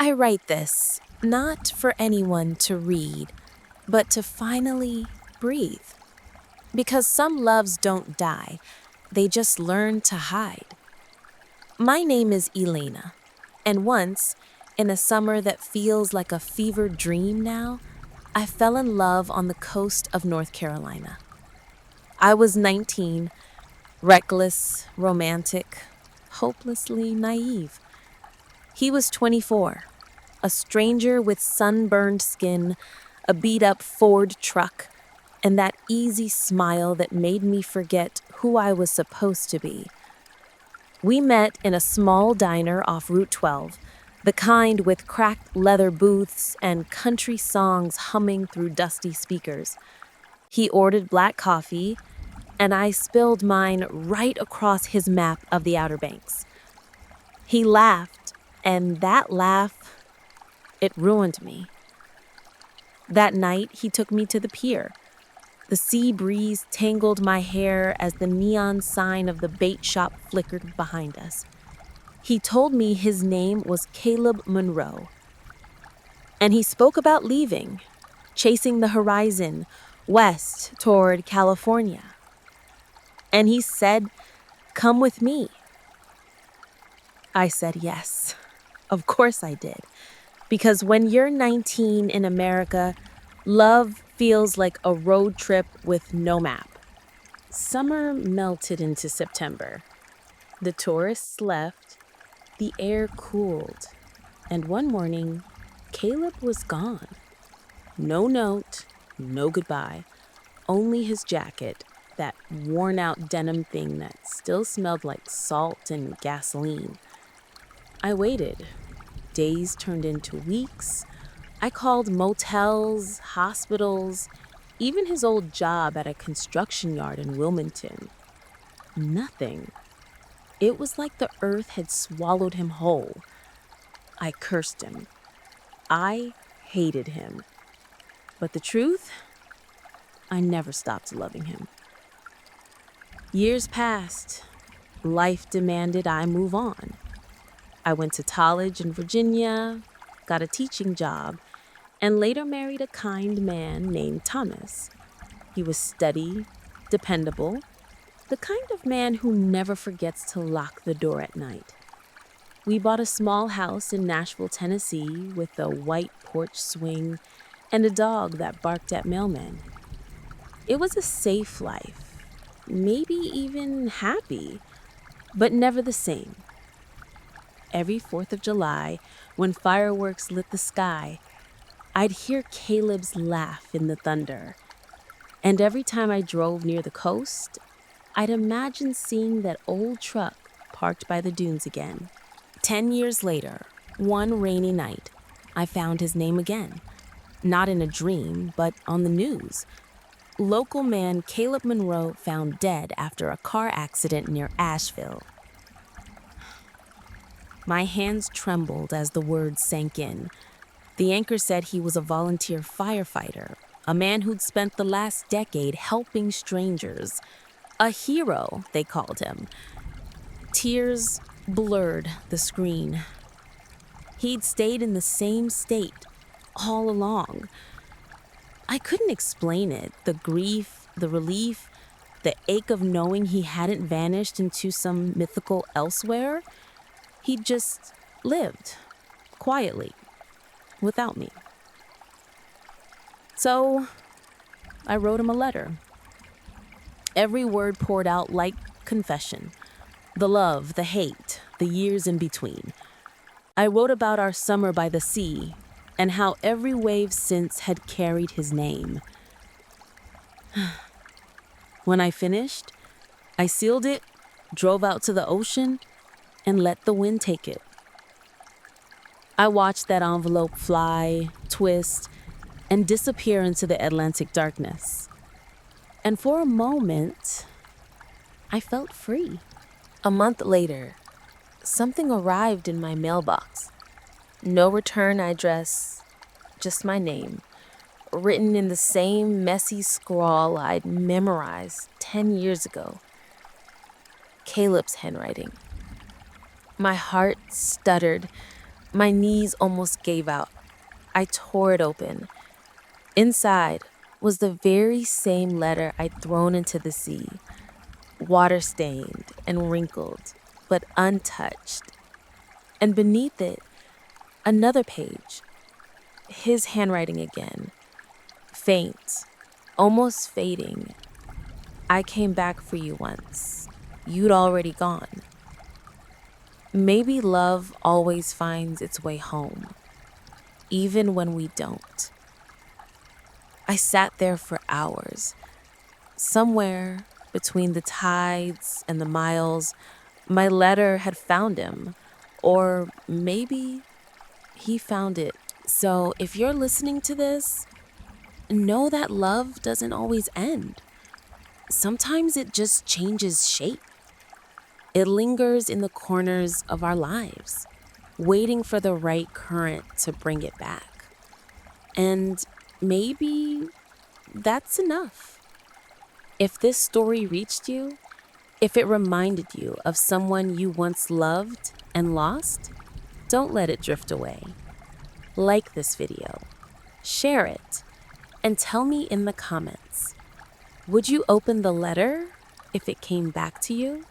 I write this not for anyone to read, but to finally breathe. Because some loves don't die, they just learn to hide. My name is Elena, and once, in a summer that feels like a fevered dream now, I fell in love on the coast of North Carolina. I was 19, reckless, romantic, hopelessly naive. He was 24, a stranger with sunburned skin, a beat-up Ford truck, and that easy smile that made me forget who I was supposed to be. We met in a small diner off Route 12, the kind with cracked leather booths and country songs humming through dusty speakers. He ordered black coffee, and I spilled mine right across his map of the Outer Banks. He laughed, and that laugh, it ruined me. That night, he took me to the pier. The sea breeze tangled my hair as the neon sign of the bait shop flickered behind us. He told me his name was Caleb Monroe. And he spoke about leaving, chasing the horizon, west toward California. And he said, "Come with me." I said yes. Of course I did. Because when you're 19 in America, love feels like a road trip with no map. Summer melted into September. The tourists left, the air cooled, and one morning, Caleb was gone. No note, no goodbye, only his jacket, that worn-out denim thing that still smelled like salt and gasoline. I waited. Days turned into weeks. I called motels, hospitals, even his old job at a construction yard in Wilmington. Nothing. It was like the earth had swallowed him whole. I cursed him. I hated him. But the truth, I never stopped loving him. Years passed. Life demanded I move on. I went to college in Virginia, got a teaching job, and later married a kind man named Thomas. He was steady, dependable, the kind of man who never forgets to lock the door at night. We bought a small house in Nashville, Tennessee, with a white porch swing and a dog that barked at mailmen. It was a safe life, maybe even happy, but never the same. Every 4th of July, when fireworks lit the sky, I'd hear Caleb's laugh in the thunder. And every time I drove near the coast, I'd imagine seeing that old truck parked by the dunes again. 10 years later, one rainy night, I found his name again. Not in a dream, but on the news. Local man Caleb Monroe found dead after a car accident near Asheville. My hands trembled as the words sank in. The anchor said he was a volunteer firefighter, a man who'd spent the last decade helping strangers. A hero, they called him. Tears blurred the screen. He'd stayed in the same state all along. I couldn't explain it, the grief, the relief, the ache of knowing he hadn't vanished into some mythical elsewhere. He'd just lived, quietly, without me. So, I wrote him a letter. Every word poured out like confession. The love, the hate, the years in between. I wrote about our summer by the sea and how every wave since had carried his name. When I finished, I sealed it, drove out to the ocean, and let the wind take it. I watched that envelope fly, twist, and disappear into the Atlantic darkness. And for a moment, I felt free. A month later, something arrived in my mailbox. No return address, just my name, written in the same messy scrawl I'd memorized 10 years ago. Caleb's handwriting. My heart stuttered, My knees almost gave out. I tore it open. Inside was the very same letter I'd thrown into the sea, water stained and wrinkled, but untouched. And beneath it, another page, his handwriting again, faint, almost fading. I came back for you once. You'd already gone. Maybe love always finds its way home, even when we don't. I sat there for hours. Somewhere between the tides and the miles, my letter had found him. Or maybe he found it. So if you're listening to this, know that love doesn't always end. Sometimes it just changes shape. It lingers in the corners of our lives, waiting for the right current to bring it back. And maybe that's enough. If this story reached you, if it reminded you of someone you once loved and lost, don't let it drift away. Like this video, share it, and tell me in the comments, would you open the letter if it came back to you?